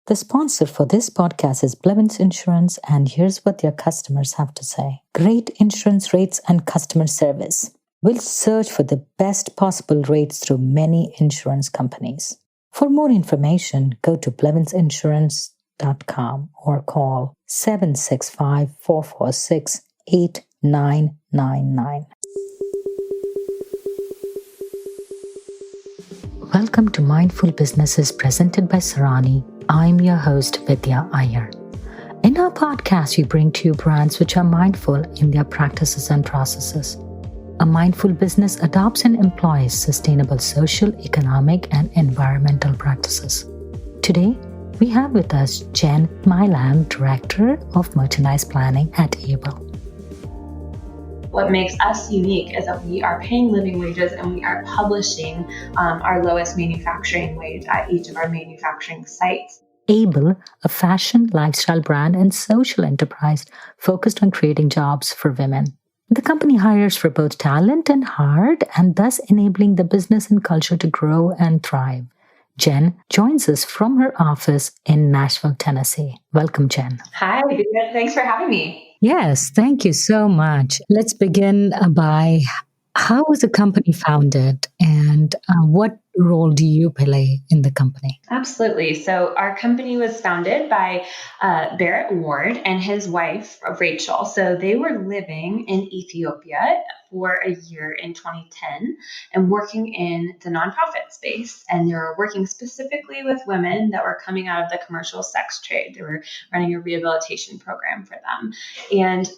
The sponsor for this podcast is Blevins Insurance, and here's what their customers have to say. Great insurance rates and customer service. We'll search for the best possible rates through many insurance companies. For more information, go to blevinsinsurance.com or call 765-446-8999. Welcome to Mindful Businesses presented by Sarani. I'm your host, Vidya Iyer. In our podcast, we bring to you brands which are mindful in their practices and processes. A mindful business adopts and employs sustainable social, economic, and environmental practices. Today, we have with us Jen Milam, Director of Merchandise Planning at Able. What makes us unique is that we are paying living wages and we are publishing our lowest manufacturing wage at each of our manufacturing sites. Able, a fashion, lifestyle brand, and social enterprise focused on creating jobs for women. The company hires for both talent and heart, and thus enabling the business and culture to grow and thrive. Jen joins us from her office in Nashville, Tennessee. Welcome, Jen. Hi, thanks for having me. Yes, thank you so much. Let's begin by how was the company founded and what role do you play in the company? Absolutely. So our company was founded by Barrett Ward and his wife, Rachel. So they were living in Ethiopia for a year in 2010 and working in the nonprofit space. And they were working specifically with women that were coming out of the commercial sex trade. They were running a rehabilitation program for them. And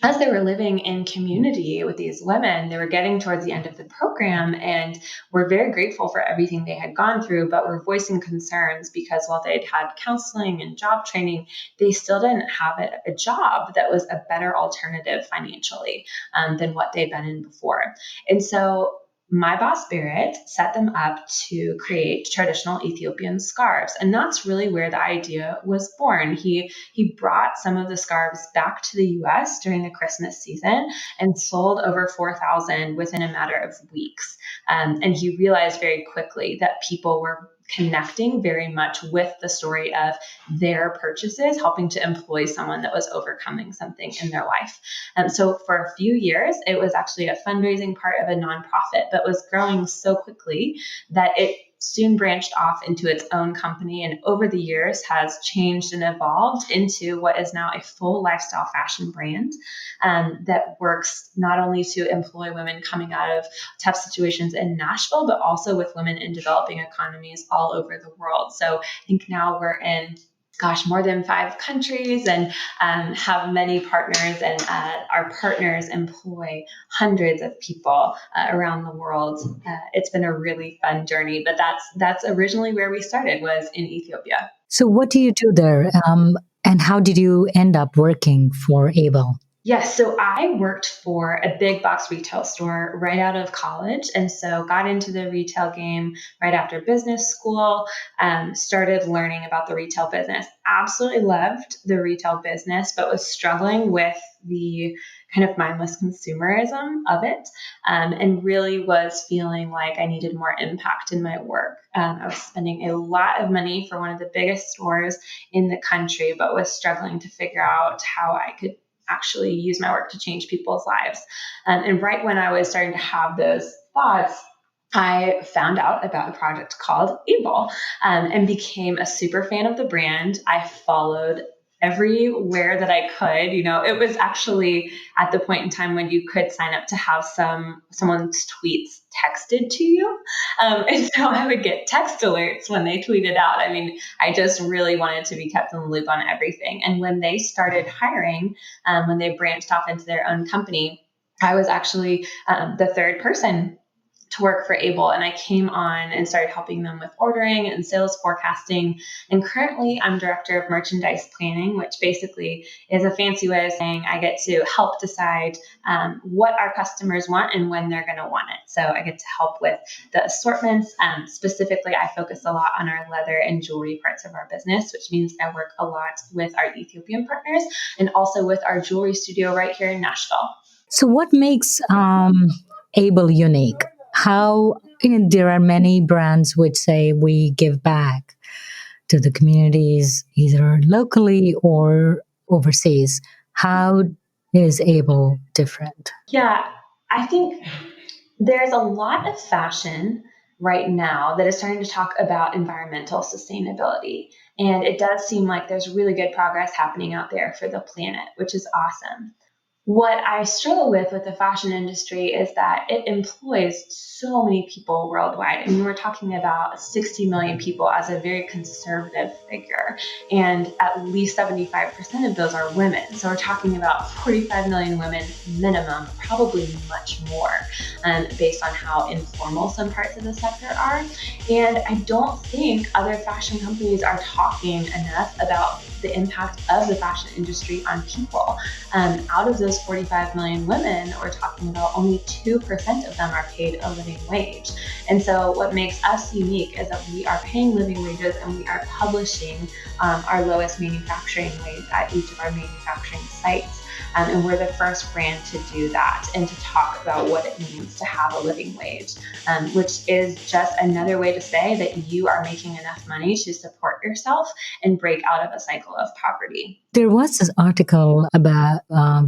as they were living in community with these women, they were getting towards the end of the program and were very grateful for everything they had gone through, but were voicing concerns because while they'd had counseling and job training, they still didn't have a job that was a better alternative financially than what they'd been in before. And so my boss, Barrett, set them up to create traditional Ethiopian scarves. And that's really where the idea was born. He brought some of the scarves back to the US during the Christmas season and sold over 4,000 within a matter of weeks. And he realized very quickly that people were connecting very much with the story of their purchases, helping to employ someone that was overcoming something in their life. And so for a few years, it was actually a fundraising part of a nonprofit, but was growing so quickly that it soon branched off into its own company, and over the years has changed and evolved into what is now a full lifestyle fashion brand that works not only to employ women coming out of tough situations in Nashville, but also with women in developing economies all over the world. So I think now we're in more than 5 countries and have many partners, and our partners employ hundreds of people around the world. It's been a really fun journey, but that's originally where we started, was in Ethiopia. So what do you do there? And how did you end up working for Able? Yes, so I worked for a big box retail store right out of college. And so got into the retail game right after business school, started learning about the retail business. Absolutely loved the retail business, but was struggling with the kind of mindless consumerism of it, and really was feeling like I needed more impact in my work. I was spending a lot of money for one of the biggest stores in the country, but was struggling to figure out how I could actually use my work to change people's lives. And right when I was starting to have those thoughts, I found out about a project called Able and became a super fan of the brand. I followed everywhere that I could. It was actually at the point in time when you could sign up to have someone's tweets texted to you. And so I would get text alerts when they tweeted out. I mean, I just really wanted to be kept in the loop on everything. And when they started hiring, when they branched off into their own company, I was actually the third person to work for Able. And I came on and started helping them with ordering and sales forecasting. And currently I'm director of merchandise planning, which basically is a fancy way of saying I get to help decide what our customers want and when they're going to want it. So I get to help with the assortments. Specifically, I focus a lot on our leather and jewelry parts of our business, which means I work a lot with our Ethiopian partners and also with our jewelry studio right here in Nashville. So what makes Able unique? How there are many brands which say we give back. to the communities, either locally or overseas? How is Able different? Yeah, I think there's a lot of fashion right now that is starting to talk about environmental sustainability. And it does seem like there's really good progress happening out there for the planet, which is awesome. What I struggle with the fashion industry is that it employs so many people worldwide. I mean, we're talking about 60 million people as a very conservative figure, and at least 75% of those are women. So we're talking about 45 million women minimum, probably much more, based on how informal some parts of the sector are. And I don't think other fashion companies are talking enough about the impact of the fashion industry on people. Out of those 45 million women, we're talking about only 2% of them are paid a living wage. And so what makes us unique is that we are paying living wages and we are publishing our lowest manufacturing wage at each of our manufacturing sites. And we're the first brand to do that and to talk about what it means to have a living wage, which is just another way to say that you are making enough money to support yourself and break out of a cycle of poverty. There was this article about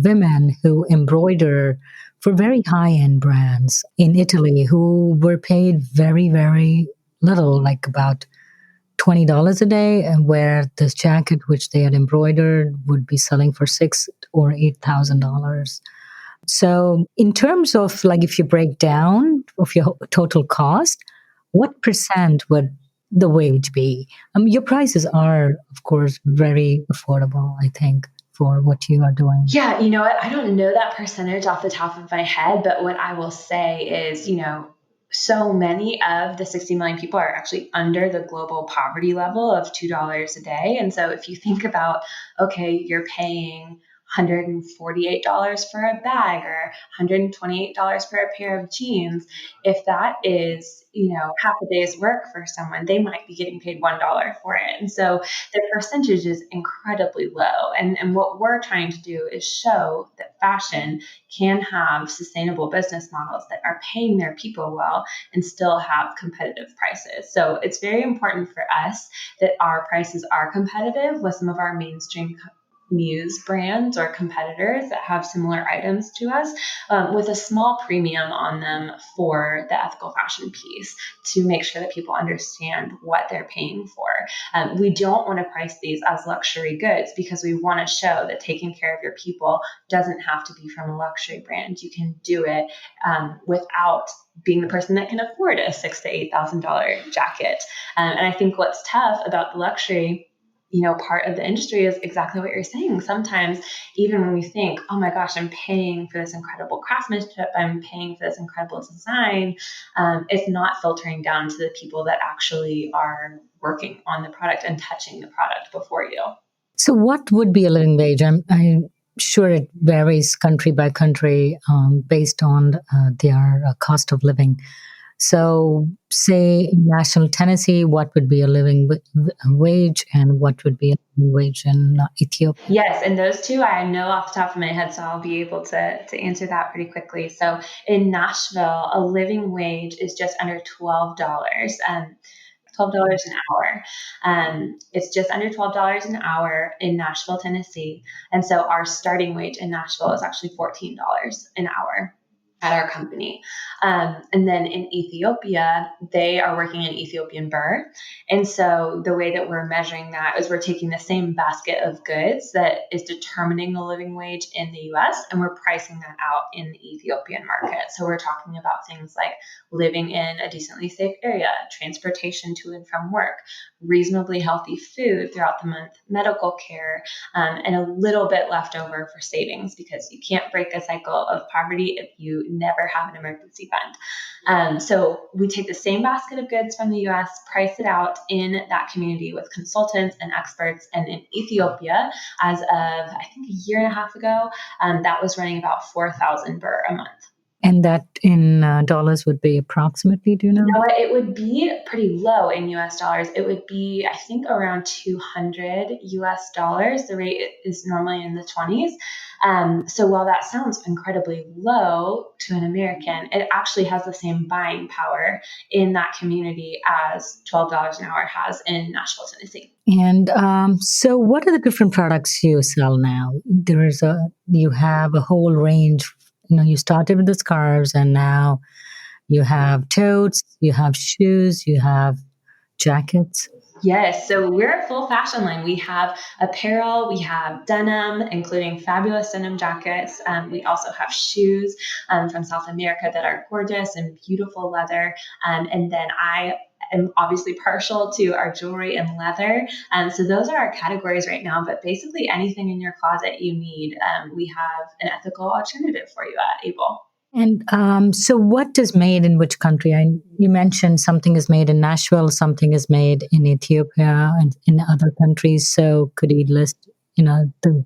women who embroider for very high end brands in Italy who were paid very, very little, like about $20 a day, and where this jacket which they had embroidered would be selling for $6,000 or $8,000. So, in terms of like if you break down of your total cost, what percent would the wage be? Your prices are, of course, very affordable, I think, for what you are doing. Yeah, you know what? I don't know that percentage off the top of my head, but what I will say is, so many of the 60 million people are actually under the global poverty level of $2 a day. And so if you think about, okay, you're paying $148 for a bag or $128 for a pair of jeans, if that is, half a day's work for someone, they might be getting paid $1 for it. And so the percentage is incredibly low. And what we're trying to do is show that fashion can have sustainable business models that are paying their people well and still have competitive prices. So it's very important for us that our prices are competitive with some of our mainstream Muse brands or competitors that have similar items to us, with a small premium on them for the ethical fashion piece to make sure that people understand what they're paying for. We don't want to price these as luxury goods because we want to show that taking care of your people doesn't have to be from a luxury brand. You can do it without being the person that can afford a $6,000 to $8,000 jacket. And I think what's tough about the luxury part of the industry is exactly what you're saying. Sometimes, even when we think, oh my gosh, I'm paying for this incredible craftsmanship, I'm paying for this incredible design, it's not filtering down to the people that actually are working on the product and touching the product before you. So, what would be a living wage? I'm sure it varies country by country based on their cost of living. So, say in Nashville, Tennessee, what would be a living wage and what would be a living wage in Ethiopia? Yes, and those two I know off the top of my head, so I'll be able to answer that pretty quickly. So in Nashville, a living wage is just under $12. $12 an hour. It's just under $12 an hour in Nashville, Tennessee. And so our starting wage in Nashville is actually $14 an hour at our company. And then in Ethiopia, they are working in Ethiopian birr. And so the way that we're measuring that is we're taking the same basket of goods that is determining the living wage in the US, and we're pricing that out in the Ethiopian market. So we're talking about things like living in a decently safe area, transportation to and from work, reasonably healthy food throughout the month, medical care, and a little bit left over for savings, because you can't break a cycle of poverty if you never have an emergency fund. So we take the same basket of goods from the US, price it out in that community with consultants and experts. And in Ethiopia, as of I think a year and a half ago, that was running about 4,000 birr a month. And that in dollars would be approximately, do you know? No, it would be pretty low in US dollars. It would be, I think, around 200 US dollars. The rate is normally in the 20s. So while that sounds incredibly low to an American, it actually has the same buying power in that community as $12 an hour has in Nashville, Tennessee. And so, what are the different products you sell now? You have a whole range. You started with the scarves, and now you have totes, you have shoes, you have jackets. Yes, so we're a full fashion line. We have apparel, we have denim, including fabulous denim jackets. We also have shoes from South America that are gorgeous and beautiful leather. And then I am obviously partial to our jewelry and leather. So those are our categories right now. But basically, anything in your closet you need, we have an ethical alternative for you at Able. And so, what is made in which country? You mentioned something is made in Nashville, something is made in Ethiopia, and in other countries. So, could you list, the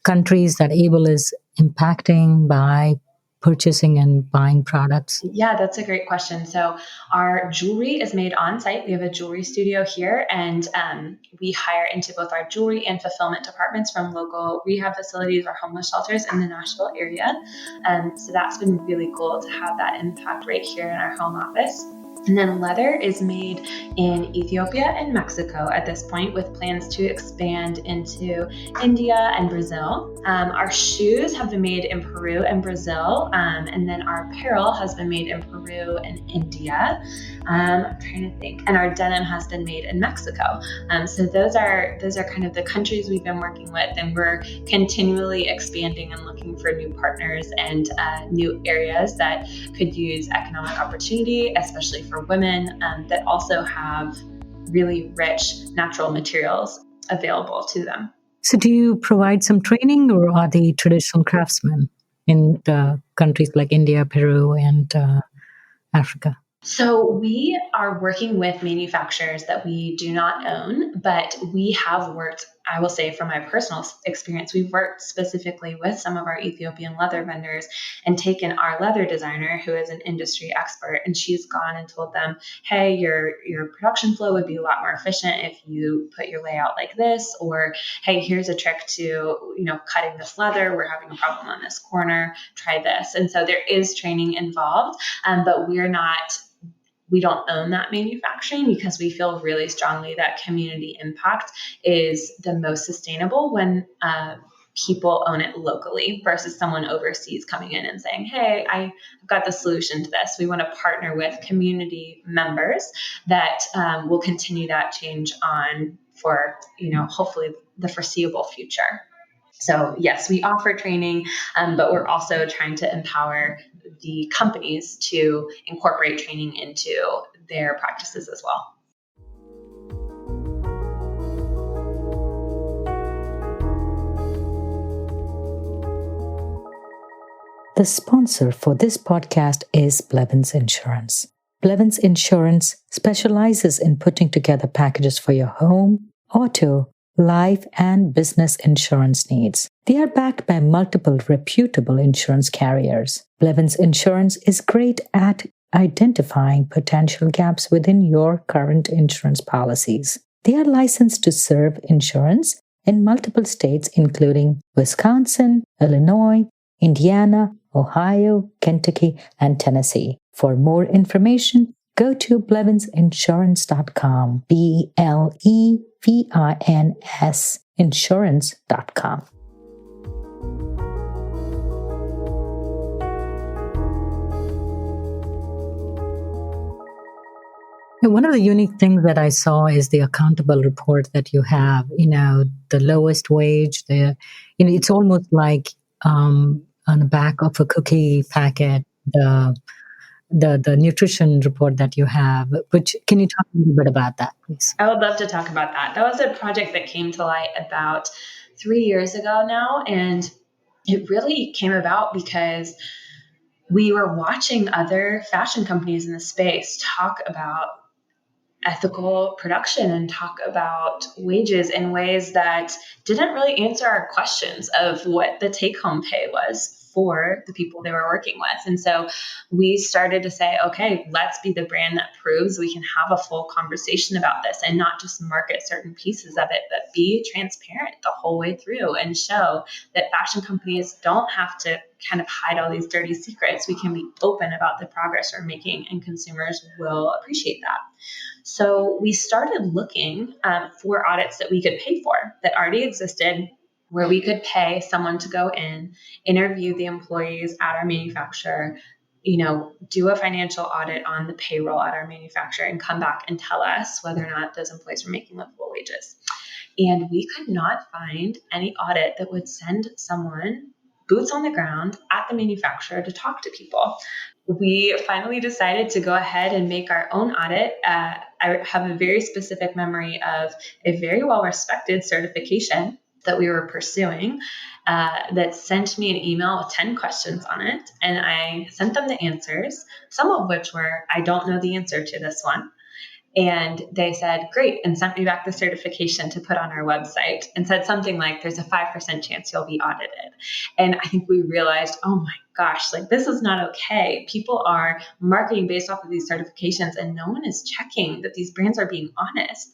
countries that Able is impacting by purchasing and buying products? Yeah, that's a great question. So our jewelry is made on site. We have a jewelry studio here, and we hire into both our jewelry and fulfillment departments from local rehab facilities or homeless shelters in the Nashville area. So that's been really cool to have that impact right here in our home office. And then leather is made in Ethiopia and Mexico at this point, with plans to expand into India and Brazil. Our shoes have been made in Peru and Brazil, and then our apparel has been made in Peru and India. I'm trying to think, and our denim has been made in Mexico. So those are kind of the countries we've been working with, and we're continually expanding and looking for new partners and new areas that could use economic opportunity, especially for women that also have really rich natural materials available to them. So, do you provide some training, or are they traditional craftsmen in the countries like India, Peru, and Africa? So we are working with manufacturers that we do not own, but we have worked, I will say from my personal experience, we've worked specifically with some of our Ethiopian leather vendors and taken our leather designer, who is an industry expert, and she's gone and told them, hey, your production flow would be a lot more efficient if you put your layout like this, or hey, here's a trick to, cutting this leather. We're having a problem on this corner. Try this. And so there is training involved, but we don't own that manufacturing, because we feel really strongly that community impact is the most sustainable when people own it locally versus someone overseas coming in and saying, hey, I've got the solution to this. We want to partner with community members that will continue that change on for, hopefully the foreseeable future. So yes, we offer training, but we're also trying to empower the companies to incorporate training into their practices as well. The sponsor for this podcast is Blevins Insurance. Blevins Insurance specializes in putting together packages for your home, auto, life, and business insurance needs. They are backed by multiple reputable insurance carriers. Blevins Insurance is great at identifying potential gaps within your current insurance policies. They are licensed to serve insurance in multiple states, including Wisconsin, Illinois, Indiana, Ohio, Kentucky, and Tennessee. For more information, go to blevinsinsurance.com, BLEVINS insurance.com. One of the unique things that I saw is the accountable report that you have. The lowest wage. It's almost like on the back of a cookie packet. The nutrition report that you have. Which can you talk a little bit about that, please? I would love to talk about that. That was a project that came to light about 3 years ago now, and it really came about because we were watching other fashion companies in the space talk about ethical production and talk about wages in ways that didn't really answer our questions of what the take-home pay was for the people they were working with. And so we started to say, okay, let's be the brand that proves we can have a full conversation about this and not just market certain pieces of it, but be transparent the whole way through and show that fashion companies don't have to kind of hide all these dirty secrets. We can be open about the progress we're making, and consumers will appreciate that. So we started looking for audits that we could pay for that already existed, where we could pay someone to go in, interview the employees at our manufacturer, do a financial audit on the payroll at our manufacturer, and come back and tell us whether or not those employees were making livable wages. And we could not find any audit that would send someone boots on the ground at the manufacturer to talk to people. We finally decided to go ahead and make our own audit. I have a very specific memory of a very well-respected certification that we were pursuing that sent me an email with 10 questions on it. And I sent them the answers, some of which were, I don't know the answer to this one. And they said, great, and sent me back the certification to put on our website and said something like, there's a 5% chance you'll be audited. And I think we realized, oh my gosh, like this is not okay. People are marketing based off of these certifications and no one is checking that these brands are being honest.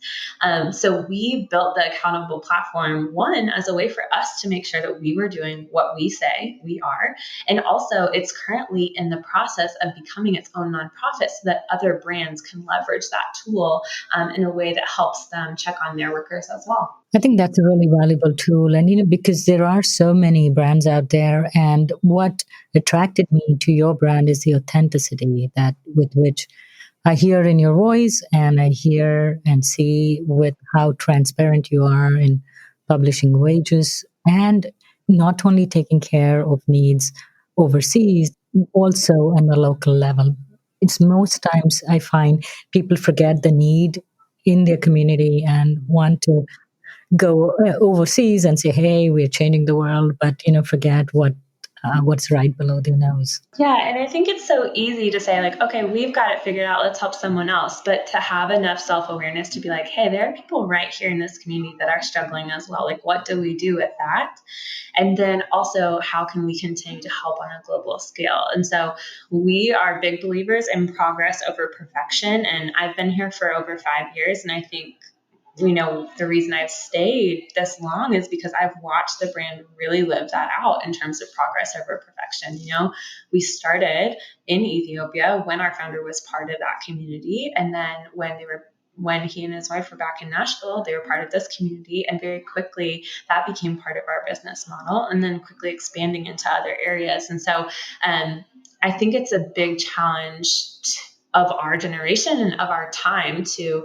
So we built the accountable platform, one, as a way for us to make sure that we were doing what we say we are. And also it's currently in the process of becoming its own nonprofit so that other brands can leverage that tool in a way that helps them check on their workers as well. I think that's a really valuable tool. And, because there are so many brands out there, and what attracted me to your brand is the authenticity that with which I hear in your voice, and I hear and see with how transparent you are in publishing wages and not only taking care of needs overseas, also on a local level. It's most times I find people forget the need in their community and want to go overseas and say, "Hey, we're changing the world," but forget what's right below their nose. Yeah, and I think it's so easy to say like, okay, we've got it figured out, let's help someone else. But to have enough self-awareness to be like, hey, there are people right here in this community that are struggling as well. Like, what do we do with that? And then also, how can we continue to help on a global scale? And so we are big believers in progress over perfection. And I've been here for over 5 years, and I think the reason I've stayed this long is because I've watched the brand really live that out in terms of progress over perfection. We started in Ethiopia when our founder was part of that community. And then when he and his wife were back in Nashville, they were part of this community. And very quickly that became part of our business model, and then quickly expanding into other areas. And so I think it's a big challenge of our generation and of our time to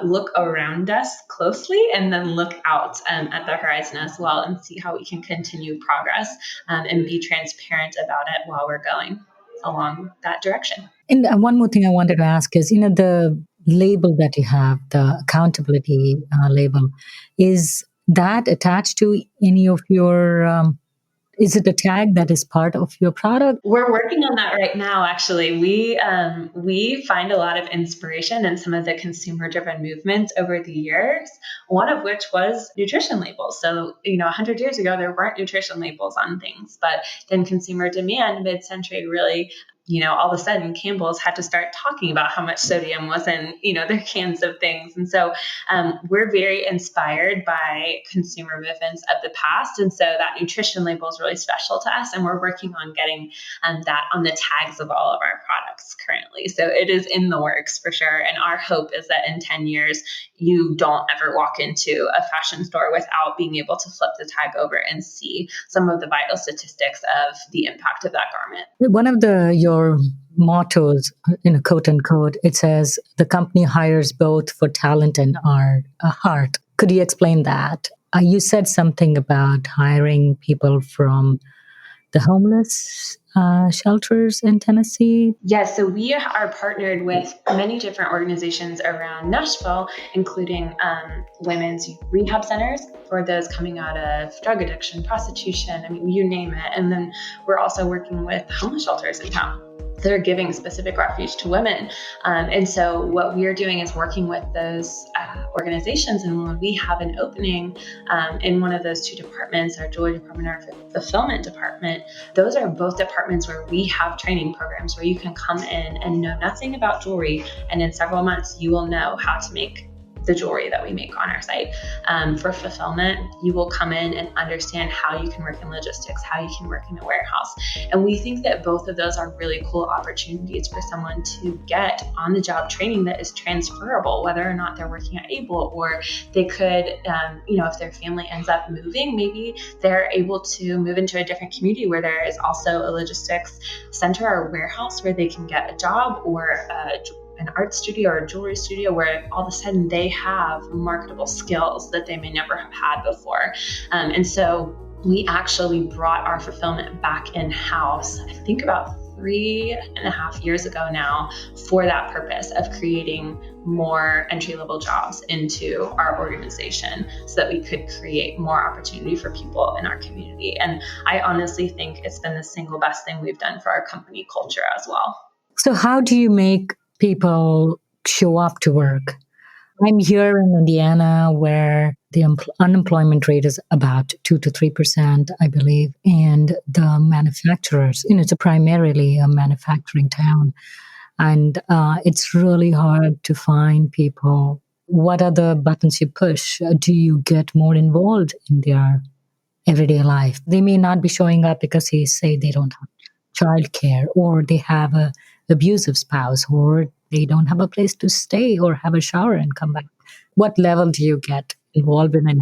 look around us closely and then look out at the horizon as well and see how we can continue progress and be transparent about it while we're going along that direction. And one more thing I wanted to ask is, the label that you have, the accountability label, is that attached to any of your is it a tag that is part of your product? We're working on that right now, actually. We find a lot of inspiration in some of the consumer-driven movements over the years, one of which was nutrition labels. So, 100 years ago, there weren't nutrition labels on things, but then consumer demand mid-century really all of a sudden Campbell's had to start talking about how much sodium was in, their cans of things. And so we're very inspired by consumer movements of the past. And so that nutrition label is really special to us. And we're working on getting that on the tags of all of our products currently. So it is in the works for sure. And our hope is that in 10 years, you don't ever walk into a fashion store without being able to flip the tag over and see some of the vital statistics of the impact of that garment. One of your mottos, quote unquote, it says the company hires both for talent and heart. Could you explain that? You said something about hiring people from the homeless shelters in Tennessee. Yes, so we are partnered with many different organizations around Nashville, including women's rehab centers for those coming out of drug addiction, prostitution, you name it. And then we're also working with homeless shelters in town. they're giving specific refuge to women. And so what we are doing is working with those organizations. And when we have an opening in one of those two departments, our jewelry department or fulfillment department, those are both departments where we have training programs where you can come in and know nothing about jewelry. And in several months, you will know how to make the jewelry that we make on our site. For fulfillment, you will come in and understand how you can work in logistics, how you can work in a warehouse. And we think that both of those are really cool opportunities for someone to get on the job training that is transferable, whether or not they're working at Able, or they could, if their family ends up moving, maybe they're able to move into a different community where there is also a logistics center or warehouse where they can get a job, or an art studio or a jewelry studio where all of a sudden they have marketable skills that they may never have had before. And so we actually brought our fulfillment back in-house, I think about 3.5 years ago now, for that purpose of creating more entry-level jobs into our organization so that we could create more opportunity for people in our community. And I honestly think it's been the single best thing we've done for our company culture as well. So how do you make people show up to work? I'm here in Indiana where the unemployment rate is about 2 to 3%, I believe. And the manufacturers, it's primarily a manufacturing town. And it's really hard to find people. What are the buttons you push? Do you get more involved in their everyday life? They may not be showing up because they say they don't have childcare, or they have a abusive spouse, or they don't have a place to stay or have a shower and come back. What level do you get involved in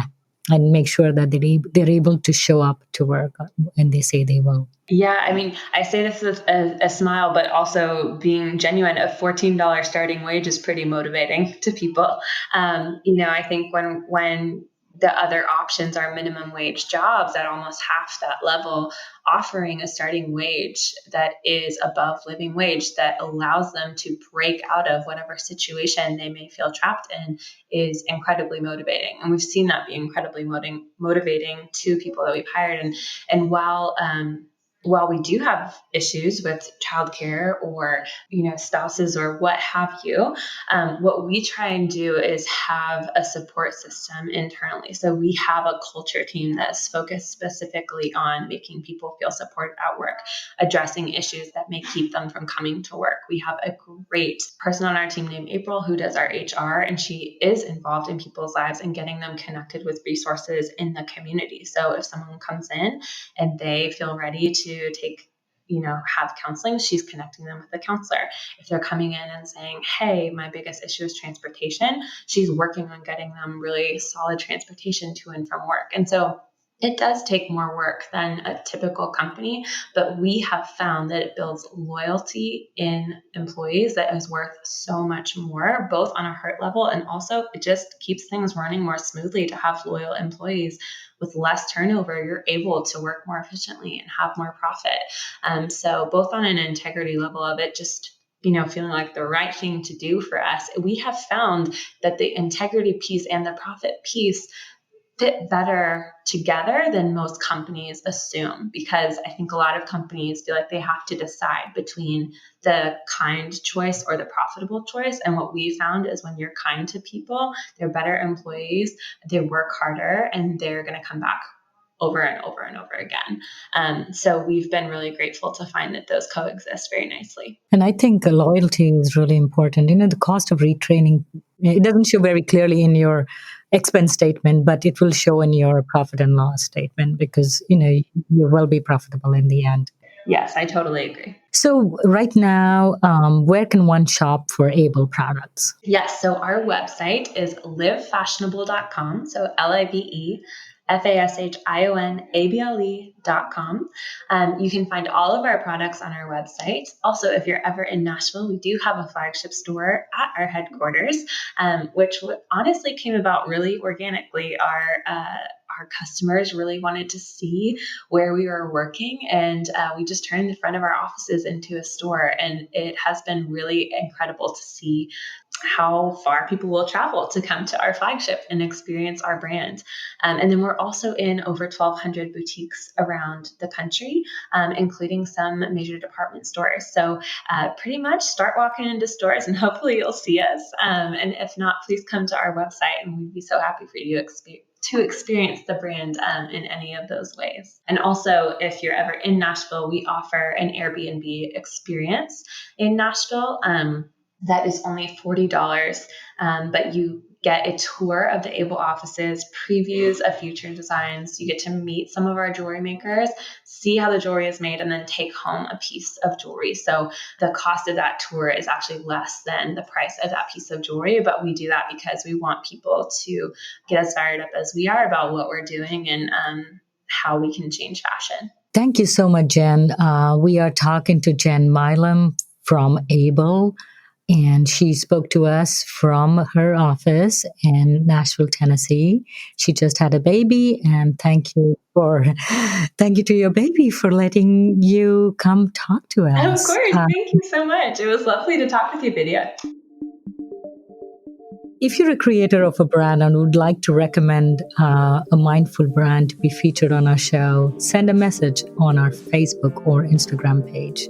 and make sure that they're able to show up to work when they say they will? Yeah, I mean, I say this with a smile, but also being genuine. A $14 starting wage is pretty motivating to people. I think when the other options are minimum wage jobs at almost half that level, offering a starting wage that is above living wage that allows them to break out of whatever situation they may feel trapped in is incredibly motivating. And we've seen that be incredibly motivating to people that we've hired. And while we do have issues with childcare or, spouses or what have you, what we try and do is have a support system internally. So we have a culture team that's focused specifically on making people feel supported at work, addressing issues that may keep them from coming to work. We have a great person on our team named April who does our HR, and she is involved in people's lives and getting them connected with resources in the community. So if someone comes in and they feel ready to have counseling, she's connecting them with a counselor. If they're coming in and saying, hey, my biggest issue is transportation, she's working on getting them really solid transportation to and from work. And so it does take more work than a typical company, but we have found that it builds loyalty in employees that is worth so much more, both on a heart level, and also it just keeps things running more smoothly to have loyal employees. With less turnover, you're able to work more efficiently and have more profit. So both on an integrity level of it, just feeling like the right thing to do for us, we have found that the integrity piece and the profit piece fit better together than most companies assume, because I think a lot of companies feel like they have to decide between the kind choice or the profitable choice. And what we found is when you're kind to people, they're better employees, they work harder, and they're going to come back over and over and over again. So we've been really grateful to find that those coexist very nicely. And I think loyalty is really important. The cost of retraining, it doesn't show very clearly in your expense statement, but it will show in your profit and loss statement, because, you will be profitable in the end. Yes, I totally agree. So right now, where can one shop for Able products? Yes, so our website is livefashionable.com. So LIVEFASHIONABLE.com. You can find all of our products on our website. Also, if you're ever in Nashville, we do have a flagship store at our headquarters, which honestly came about really organically. Our our customers really wanted to see where we were working. And we just turned the front of our offices into a store. And it has been really incredible to see how far people will travel to come to our flagship and experience our brand. And then we're also in over 1,200 boutiques around the country, including some major department stores. So pretty much start walking into stores and hopefully you'll see us. And if not, please come to our website and we'd be so happy for you to experience the brand in any of those ways. And also, if you're ever in Nashville, we offer an Airbnb experience in Nashville. That is only $40, but you get a tour of the Able offices, previews of future designs. You get to meet some of our jewelry makers, see how the jewelry is made, and then take home a piece of jewelry. So the cost of that tour is actually less than the price of that piece of jewelry, but we do that because we want people to get as fired up as we are about what we're doing and how we can change fashion. Thank you so much, Jen. We are talking to Jen Milam from Able. And she spoke to us from her office in Nashville, Tennessee. She just had a baby, and thank you to your baby for letting you come talk to us. Of course, thank you so much. It was lovely to talk with you, Vidya. If you're a creator of a brand and would like to recommend a mindful brand to be featured on our show, send a message on our Facebook or Instagram page.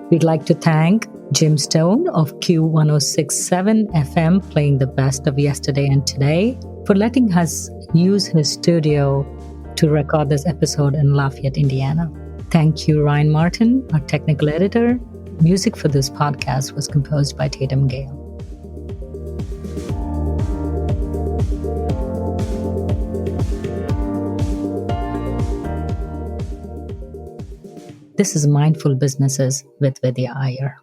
We'd like to thank Jim Stone of Q1067 FM, playing the best of yesterday and today, for letting us use his studio to record this episode in Lafayette, Indiana. Thank you, Ryan Martin, our technical editor. Music for this podcast was composed by Tatum Gale. This is Mindful Businesses with Vidya Iyer.